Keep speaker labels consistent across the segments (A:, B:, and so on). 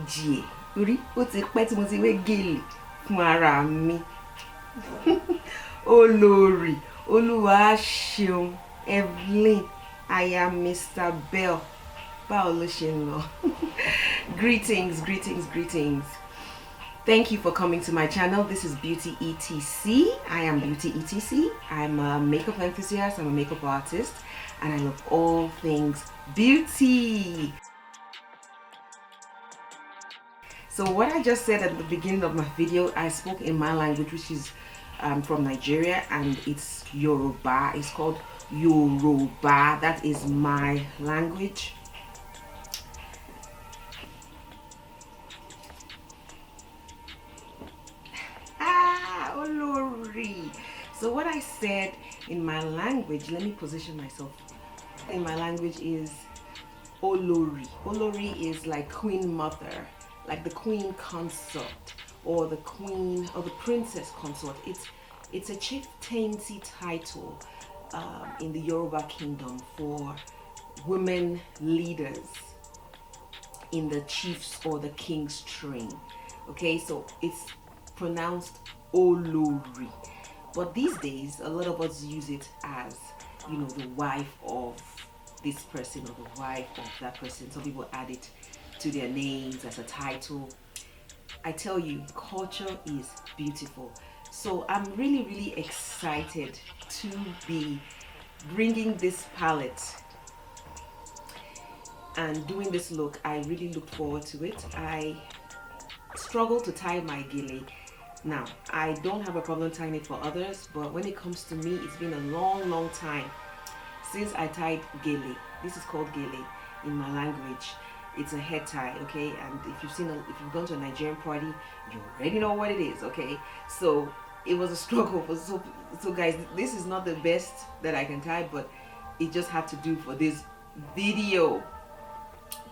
A: méjì ẹ̀ torí ó ti pẹ́ tí mo ti wé gèlè fún ara mi. Olori Olúwa ṣeun Evelyn aya Mr. Bell báwo ló ṣe ń lọ? Greetings, greetings, greetings. Thank you for coming to my channel. This is Beauty ETC. I am Beauty ETC. I'm a makeup enthusiast, I'm a makeup artist, and I love all things beauty. So what I just said at the beginning of my video, I spoke in my language, which is from Nigeria, and it's Yoruba. It's called Yoruba. That is my language. Olori. So what I said in my language, let me position myself. In my language is Olori. Olori is like queen mother, like the queen consort, or the queen or the princess consort. It's a chieftaincy title in the Yoruba kingdom for women leaders in the chiefs or the king's train. Okay, so it's pronounced Olori. But these days, a lot of us use it as, you know, the wife of this person or the wife of that person. Some people add it to their names as a title. I tell you, culture is beautiful. So I'm really, really excited to be bringing this palette and doing this look. I really looked forward to it. I struggle to tie my gele. Now, I don't have a problem tying it for others, but when it comes to me, it's been a long, long time since I tied gele. This is called gele in my language. It's a head tie, okay? And if you've gone to a Nigerian party, you already know what it is, okay? So it was a struggle for so guys, this is not the best that I can tie, but it just had to do for this video.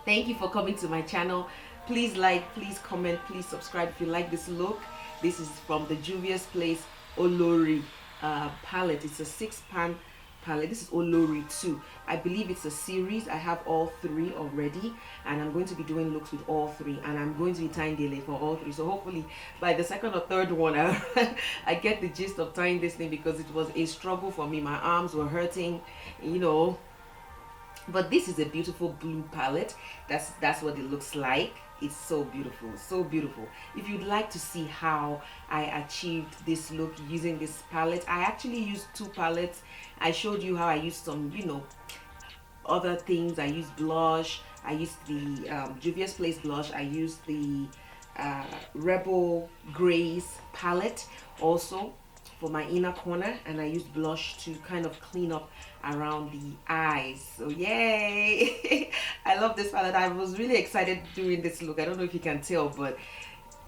A: Thank you for coming to my channel. Please like, please comment, please subscribe if you like this look. This is from the Juvia's Place Olori palette. It's a 6-pan palette. This is Olori 2. I believe it's a series. I have all 3 already, and I'm going to be doing looks with all 3, and I'm going to be tying gele for all 3. So hopefully by the second or third one, I get the gist of tying this thing, because it was a struggle for me. My arms were hurting, you know. But this is a beautiful blue palette. That's what it looks like. It's so beautiful, so beautiful. If you'd like to see how I achieved this look using this palette, I actually used 2 palettes. I showed you how I used some, you know, other things. I used blush. I used the Juvia's Place blush. I used the Rebel Grace palette also for my inner corner, and I used blush to kind of clean up around the eyes. So yay! I love this palette. I was really excited doing this look. I don't know if you can tell, but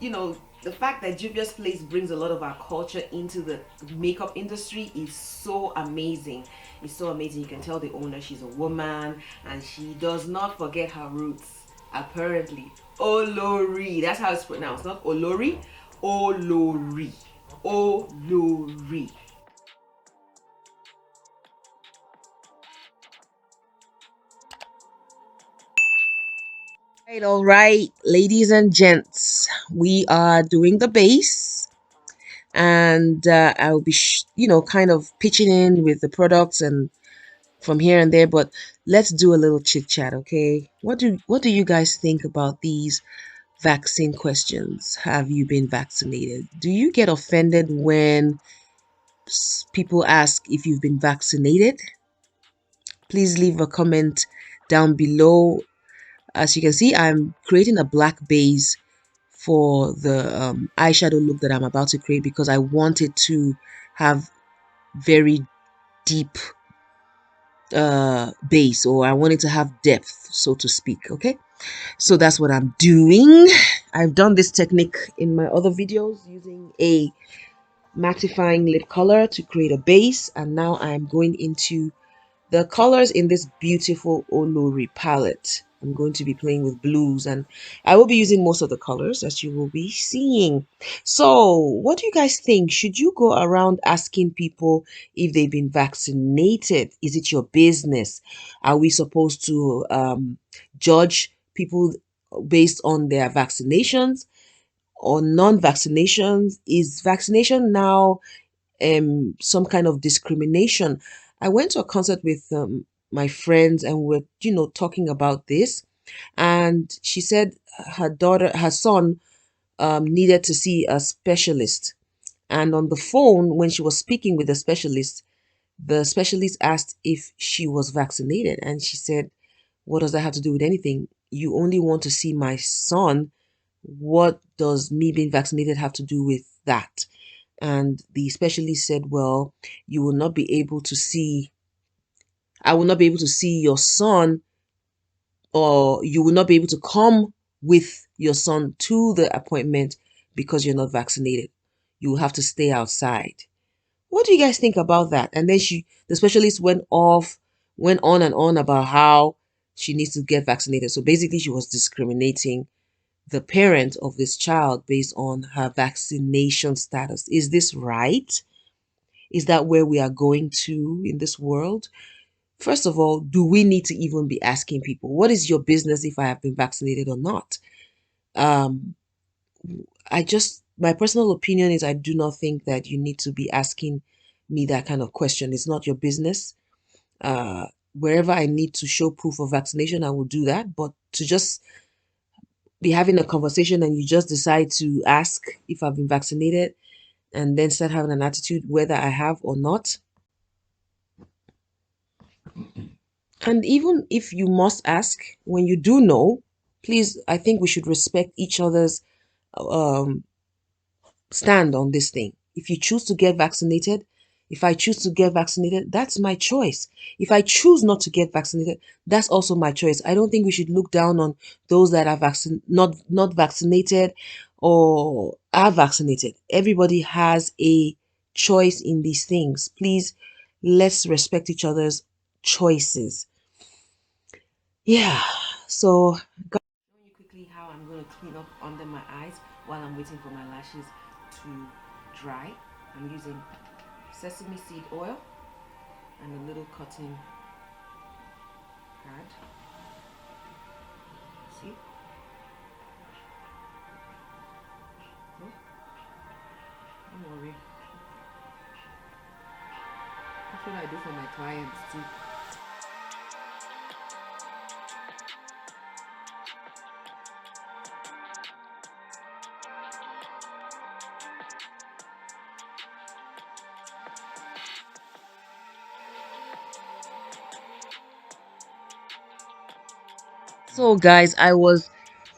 A: you know, the fact that Juvia's Place brings a lot of our culture into the makeup industry is so amazing. It's so amazing. You can tell the owner, she's a woman, and she does not forget her roots, apparently. Olori, that's how it's pronounced, not Olori. Olori. Olori. All right, ladies and gents, we are doing the base, and I'll be, you know, kind of pitching in with the products and from here and there. But let's do a little chit chat, okay? What do you guys think about these vaccine questions? Have you been vaccinated? Do you get offended when people ask if you've been vaccinated? Please leave a comment down below. As you can see, I'm creating a black base for the eyeshadow look that I'm about to create, because I want it to have very deep base, or I want it to have depth, so to speak. Okay, so that's what I'm doing. I've done this technique in my other videos using a mattifying lip color to create a base, and now I'm going into the colors in this beautiful Olori palette. I'm going to be playing with blues, and I will be using most of the colors that you will be seeing. So what do you guys think? Should you go around asking people if they've been vaccinated? Is it your business? Are we supposed to judge people
B: based on their vaccinations or non-vaccinations? Is vaccination now some kind of discrimination? I went to a concert with my friends, and we're talking about this, and she said her son needed to see a specialist, and on the phone when she was speaking with the specialist asked if she was vaccinated, and she said, what does that have to do with anything? You only want to see my son. What does me being vaccinated have to do with that? And the specialist said, well, you will not be able to see, I will not be able to see your son, or you will not be able to come with your son to the appointment because you're not vaccinated. You will have to stay outside. What do you guys think about that? And then the specialist went on and on about how she needs to get vaccinated. So basically, she was discriminating the parent of this child based on her vaccination status. Is this right? Is that where we are going to in this world? First of all, do we need to even be asking people, what is your business if I have been vaccinated or not? Um, my personal opinion is I do not think that you need to be asking me that kind of question. It's not your business. Wherever I need to show proof of vaccination, I will do that. But to just be having a conversation and you just decide to ask if I've been vaccinated and then start having an attitude whether I have or not. And even if you must ask, when you do know, please, I think we should respect each other's um, stand on this thing. If you choose to get vaccinated, if I choose to get vaccinated, that's my choice. If I choose not to get vaccinated, that's also my choice. I don't think we should look down on those that are not vaccinated or are vaccinated. Everybody has a choice in these things. Please, let's respect each other's choices. Yeah. So
A: Showing you quickly how I'm going to clean up under my eyes while I'm waiting for my lashes to dry. I'm using sesame seed oil and a little cotton pad. See? Oh, don't worry. That's what I do for my clients too.
B: so guys, I was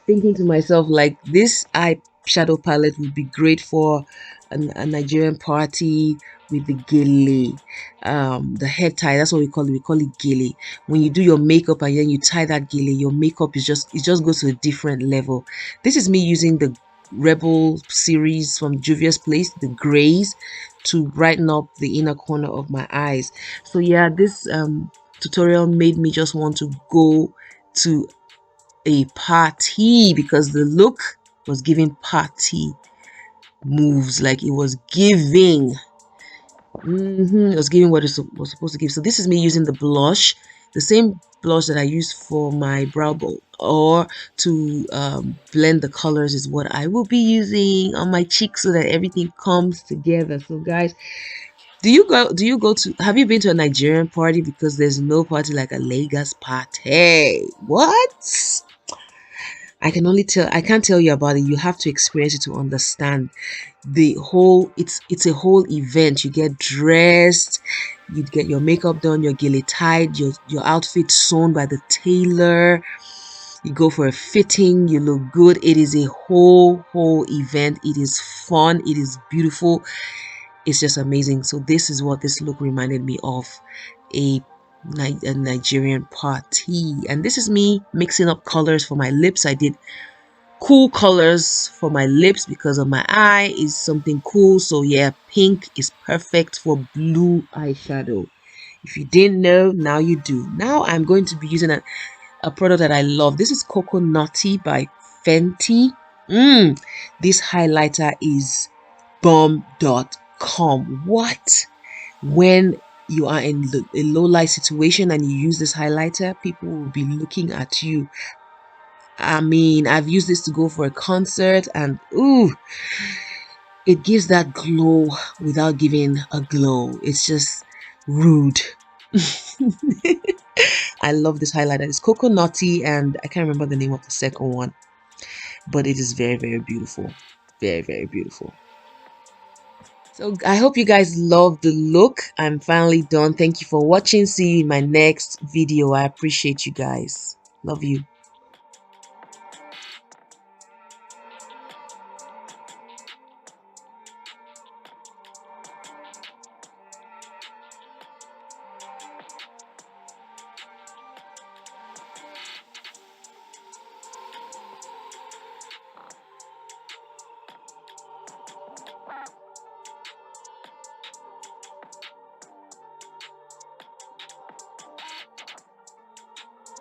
B: thinking to myself, like, this eye shadow palette would be great for a Nigerian party with the gele, the head tie. That's what we call it. We call it gele. When you do your makeup and then you tie that gele, your makeup is just goes to a different level. This is me using the Rebel series from Juvia's Place, the grays, to brighten up the inner corner of my eyes. So yeah, this tutorial made me just want to go to a party because the look was giving party moves, like it was giving. It was giving what it was supposed to give. So this is me using the blush, the same blush that I use for my brow bone, or to blend the colors is what I will be using on my cheeks so that everything comes together. So guys, have you been to a Nigerian party? Because there's no party like a Lagos party. What? I can't tell you about it. You have to experience it to understand it's a whole event. You get dressed, you get your makeup done, your gele tied, your outfit sewn by the tailor. You go for a fitting, you look good. It is a whole event. It is fun, it is beautiful. It's just amazing. So this is what this look reminded me of, a a Nigerian party. And this is me mixing up colors for my lips. I did cool colors for my lips because of my eye is something cool. So yeah, pink is perfect for blue eyeshadow. If you didn't know, now you do. Now I'm going to be using a product that I love. This is Coconutty by Fenty. This highlighter is bomb.com. What? When you are in a low light situation and you use this highlighter, people will be looking at you I mean, I've used this to go for a concert, and ooh, it gives that glow without giving a glow. It's just rude. I love this highlighter. It's coconutty, and I can't remember the name of the second one, but it is very, very beautiful. Very, very beautiful. So I hope you guys love the look. I'm finally done. Thank you for watching. See you in my next video. I appreciate you guys. Love you.